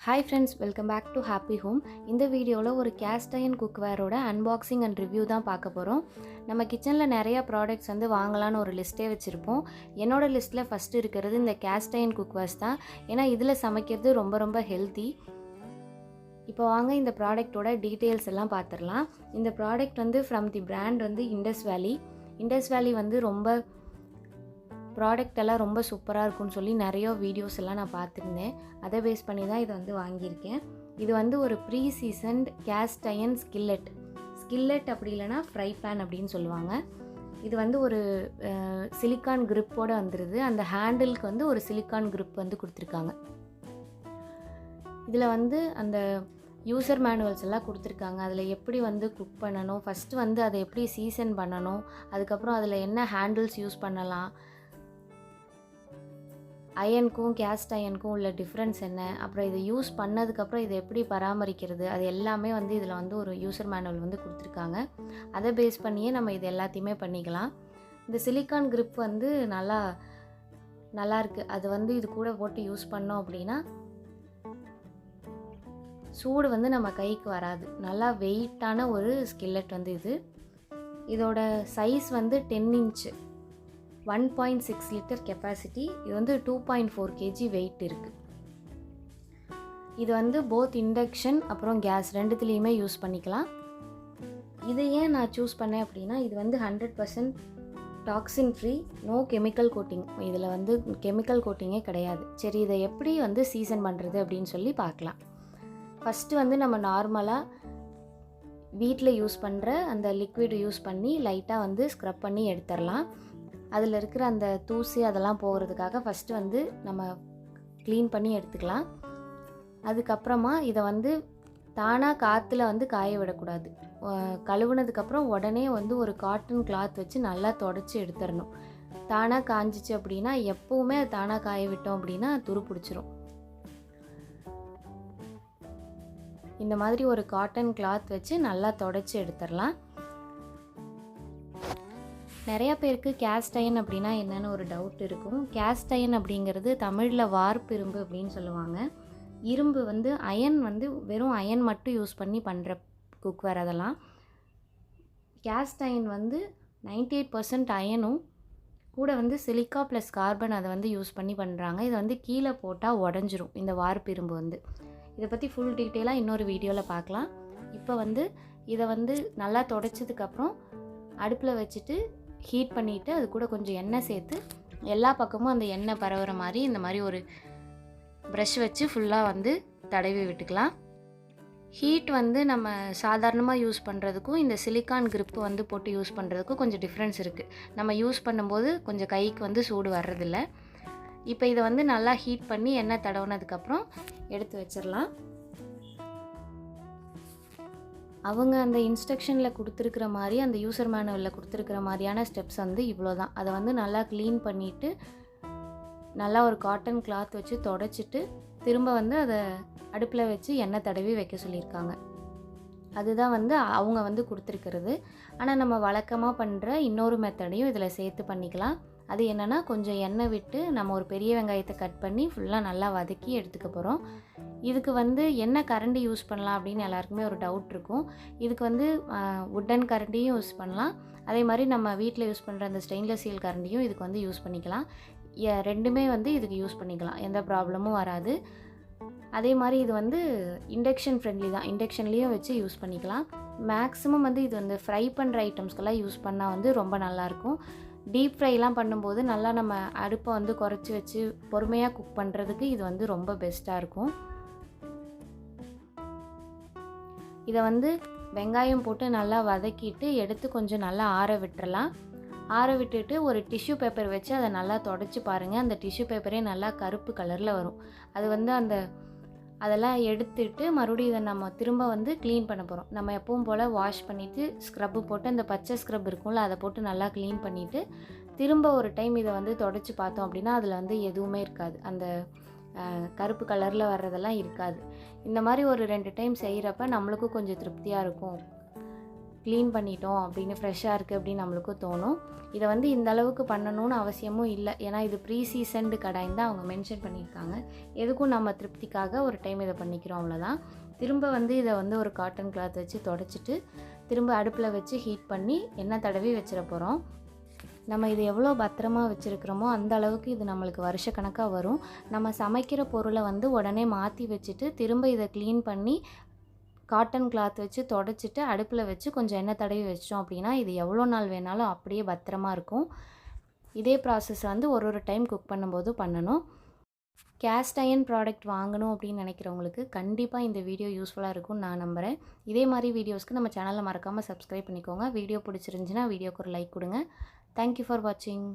Hi friends, welcome back to happy home. இந்த வீடியோவில் ஒரு கேஸ்ட் அயர்ன் குக்வேரோட அன்பாக்சிங் அண்ட் ரிவ்யூ தான் பார்க்க போகிறோம். நம்ம கிச்சனில் நிறையா ப்ராடக்ட்ஸ் வாங்கலான்னு ஒரு லிஸ்ட்டே வச்சுருப்போம். என்னோடய லிஸ்ட்டில் ஃபஸ்ட்டு இருக்கிறது இந்த கேஸ்ட் அயர்ன் குக்வேர்ஸ் தான். ஏன்னா இதில் சமைக்கிறது ரொம்ப ரொம்ப ஹெல்த்தி. இப்போ வாங்க இந்த ப்ராடக்டோட டீட்டெயில்ஸ் எல்லாம் பார்த்துடலாம். இந்த product from the brand Indus Valley. Indus Valley ரொம்ப ப்ராடக்ட் எல்லாம் ரொம்ப சூப்பராக இருக்கும்னு சொல்லி நிறைய வீடியோஸ் எல்லாம் நான் பார்த்துருந்தேன். அதை பேஸ் பண்ணி தான் இதை வாங்கியிருக்கேன். இது ஒரு pre seasoned cast iron skillet அப்படி இல்லைனா ஃப்ரை பேன் அப்படின்னு சொல்லுவாங்க. இது ஒரு சிலிக்கான் கிரிப்போடு வந்துடுது. அந்த ஹேண்டிலுக்கு ஒரு சிலிக்கான் கிரிப் கொடுத்துருக்காங்க. இதில் அந்த யூசர் மேனுவல்ஸ் எல்லாம் கொடுத்துருக்காங்க. அதில் எப்படி குக் பண்ணணும், ஃபஸ்ட்டு அதை எப்படி சீசன் பண்ணணும், அதுக்கப்புறம் அதில் என்ன ஹேண்டில்ஸ் யூஸ் பண்ணலாம், அயனுக்கும் கேஸ்ட் அயனுக்கும் உள்ள டிஃப்ரென்ஸ் என்ன, அப்புறம் இதை யூஸ் பண்ணதுக்கப்புறம் இதை எப்படி பராமரிக்கிறது, அது எல்லாமே இதில் ஒரு யூசர் மேனுவல் கொடுத்துருக்காங்க. அதை பேஸ் பண்ணியே நம்ம இது எல்லாத்தையுமே பண்ணிக்கலாம். இந்த சிலிக்கான் கிரிப் நல்லா இருக்குது. அது இது கூட போட்டு யூஸ் பண்ணோம் அப்படின்னா சூடு நம்ம கைக்கு வராது. நல்லா வெயிட்டான ஒரு ஸ்கில்லெட் இதோட சைஸ் 10 இன்ச்சு, 1.6 லிட்டர் கெப்பாசிட்டி. இது 2.4 kg வெயிட் இருக்குது. இது போத் இண்டக்ஷன் அப்புறம் கேஸ் ரெண்டுத்துலேயுமே யூஸ் பண்ணிக்கலாம். இதை ஏன் நான் சூஸ் பண்ணேன் அப்படின்னா இது 100% toxin free, no chemical coating. இதில் கெமிக்கல் கோட்டிங்கே கிடையாது. சரி, இதை எப்படி சீசன் பண்ணுறது அப்படின்னு சொல்லி பார்க்கலாம். ஃபஸ்ட்டு நம்ம நார்மலாக வீட்டில் யூஸ் பண்ணுற அந்த லிக்விட் யூஸ் பண்ணி லைட்டாக ஸ்க்ரப் பண்ணி எடுத்துடலாம். அதில் இருக்கிற அந்த தூசி அதெல்லாம் போகிறதுக்காக ஃபஸ்ட்டு நம்ம க்ளீன் பண்ணி எடுத்துக்கலாம். அதுக்கப்புறமா இதை தானாக காற்றுல காய விடக்கூடாது. கழுவுனதுக்கப்புறம் உடனே ஒரு காட்டன் கிளாத் வச்சு நல்லா தொடச்சி எடுத்துடணும். தானாக காஞ்சிச்சு அப்படின்னா, எப்போவுமே தானாக காய விட்டோம் அப்படின்னா துரு பிடிச்சிரும். இந்த மாதிரி ஒரு காட்டன் கிளாத் வச்சு நல்லா தொடச்சி எடுத்துடலாம். நிறையா பேருக்கு கேஸ்ட் அயர்ன் அப்படின்னா என்னென்னு ஒரு டவுட் இருக்கும். கேஸ்ட் அயர்ன் அப்படிங்கிறது தமிழில் வார்ப்பு இரும்பு அப்படின்னு சொல்லுவாங்க. இரும்பு அயன் வெறும் அயன் மட்டும் யூஸ் பண்ணி பண்ணுற குக்வேர். அதெல்லாம் கேஸ்ட் அயர்ன் 98% அயனும் கூட சிலிக்கா ப்ளஸ் கார்பன் அதை யூஸ் பண்ணி பண்ணுறாங்க. இது கீழே போட்டால் உடஞ்சிரும் இந்த வார்ப்பு இரும்பு. இதை பற்றி ஃபுல் டீட்டெயிலாக இன்னொரு வீடியோவில் பார்க்கலாம். இப்போ இதை நல்லா தொடச்சதுக்கப்புறம் அடுப்பில் வச்சுட்டு ஹீட் பண்ணிவிட்டு அது கூட கொஞ்சம் எண்ணெய் சேர்த்து எல்லா பக்கமும் அந்த எண்ணெய் பரவுற மாதிரி இந்த மாதிரி ஒரு ப்ரஷ் வச்சு ஃபுல்லாக தடவி விட்டுக்கலாம். ஹீட் நம்ம சாதாரணமாக யூஸ் பண்ணுறதுக்கும் இந்த சிலிக்கான் கிரிப்பு போட்டு யூஸ் பண்ணுறதுக்கும் கொஞ்சம் டிஃப்ரென்ஸ் இருக்குது. நம்ம யூஸ் பண்ணும்போது கொஞ்சம் கைக்கு சூடு வர்றதில்ல. இப்போ இதை நல்லா ஹீட் பண்ணி எண்ணெய் தடவுனதுக்கப்புறம் எடுத்து வச்சிடலாம். அவங்க அந்த இன்ஸ்ட்ரக்ஷனில் கொடுத்துருக்குற மாதிரி, அந்த யூசர் மேனுவலில் கொடுத்துருக்குற மாதிரியான ஸ்டெப்ஸ் இவ்வளோ தான். அதை நல்லா க்ளீன் பண்ணிவிட்டு நல்லா ஒரு காட்டன் கிளாத் வச்சு தொடச்சிட்டு திரும்ப அதை அடுப்பில் வச்சு எண்ணெய் தடவி வைக்க சொல்லியிருக்காங்க. அதுதான் அவங்க கொடுத்துருக்கிறது. ஆனால் நம்ம வழக்கமாக பண்ணுற இன்னொரு மெத்தடையும் இதில் சேர்த்து பண்ணிக்கலாம். அது என்னென்னா, கொஞ்சம் எண்ணெய் விட்டு நம்ம ஒரு பெரிய வெங்காயத்தை கட் பண்ணி ஃபுல்லாக நல்லா வதக்கி எடுத்துக்க போகிறோம். இதுக்கு என்ன கரண்டி யூஸ் பண்ணலாம் அப்படின்னு எல்லாருக்குமே ஒரு டவுட் இருக்கும். இதுக்கு உட்டன் கரண்டியும் யூஸ் பண்ணலாம். அதே மாதிரி நம்ம வீட்டில் யூஸ் பண்ணுற அந்த ஸ்டெயின்லெஸ் ஸ்டீல் கரண்டியும் இதுக்கு யூஸ் பண்ணிக்கலாம். ரெண்டுமே இதுக்கு யூஸ் பண்ணிக்கலாம், எந்த ப்ராப்ளமும் வராது. அதே மாதிரி இது இண்டக்ஷன் ஃப்ரெண்ட்லி தான். இண்டக்ஷன்லேயும் வச்சு யூஸ் பண்ணிக்கலாம். மேக்ஸிமம் இது ஃப்ரை பண்ணுற ஐட்டம்ஸ்க்கெல்லாம் யூஸ் பண்ணால் ரொம்ப நல்லாயிருக்கும். டீப் ஃப்ரைலாம் பண்ணும்போது நல்லா நம்ம அடுப்பை குறைச்சி வச்சு பொறுமையாக குக் பண்ணுறதுக்கு இது ரொம்ப பெஸ்ட்டாக இருக்கும். இதை வெங்காயம் போட்டு நல்லா வதக்கிட்டு எடுத்து கொஞ்சம் நல்லா ஆற விட்டுறலாம். ஆற விட்டுட்டு ஒரு டிஷ்யூ பேப்பர் வச்சு அதை நல்லா தொடச்சி பாருங்கள். அந்த டிஷ்யூ பேப்பரே நல்லா கருப்பு கலரில் வரும். அது அதெல்லாம் எடுத்துட்டு மறுபடியும் இதை நம்ம திரும்ப க்ளீன் பண்ண போகிறோம். நம்ம எப்பவும் போல் வாஷ் பண்ணிவிட்டு ஸ்க்ரப்பு போட்டு அந்த பச்சை ஸ்க்ரப் இருக்கும்ல, அதை போட்டு நல்லா க்ளீன் பண்ணிவிட்டு திரும்ப ஒரு டைம் இதை தொடச்சி பார்த்தோம் அப்படின்னா அதில் எதுவுமே இருக்காது. அந்த கருப்பு கலரில் வர்றதெல்லாம் இருக்காது. இந்த மாதிரி ஒரு 2 டைம் செய்கிறப்ப நம்மளுக்கும் கொஞ்சம் திருப்தியாக இருக்கும். க்ளீன் பண்ணிட்டோம் அப்படின்னு ஃப்ரெஷ்ஷாக இருக்குது அப்படின்னு நம்மளுக்கும் தோணும். இதை வந்து இந்த அளவுக்கு பண்ணணும்னு அவசியமும் இல்லை. ஏன்னா இது ப்ரீ சீசன்டு கடாயின்னு தான் அவங்க மென்ஷன் பண்ணியிருக்காங்க. எதுக்கும் நம்ம திருப்திக்காக ஒரு டைம் இதை பண்ணிக்கிறோம், அவ்வளோதான். திரும்ப வந்து இதை வந்து ஒரு காட்டன் கிளாத் வச்சு தொடச்சிட்டு திரும்ப அடுப்பில் வச்சு ஹீட் பண்ணி எண்ணெய் தடவி வச்சிட போகிறோம். நம்ம இது எவ்வளோ பத்திரமா வச்சுருக்கிறோமோ அந்த அளவுக்கு இது நம்மளுக்கு வருஷக்கணக்காக வரும். நம்ம சமைக்கிற பொருளை வந்து உடனே மாற்றி வச்சுட்டு திரும்ப இதை க்ளீன் பண்ணி காட்டன் கிளாத் வச்சு தொடச்சிட்டு அடுப்பில் வச்சு கொஞ்சம் எண்ணெய் தடவி வச்சிட்டோம் அப்படின்னா இது எவ்வளோ நாள் வேணாலும் அப்படியே பத்திரமா இருக்கும். இதே ப்ராசஸ் வந்து ஒரு டைம் குக் பண்ணும்போது பண்ணணும். கேஸ்ட் அயர்ன் ப்ராடக்ட் வாங்கணும் அப்படின்னு நினைக்கிறவங்களுக்கு கண்டிப்பாக இந்த வீடியோ யூஸ்ஃபுல்லாக இருக்கும்னு நான் நம்புகிறேன். இதே மாதிரி வீடியோஸ்க்கு நம்ம சேனலை மறக்காமல் சப்ஸ்கிரைப் பண்ணிக்கோங்க. வீடியோ பிடிச்சிருந்துச்சின்னா வீடியோக்கு ஒரு லைக் கொடுங்க. தேங்க்யூ ஃபார் வாட்சிங்.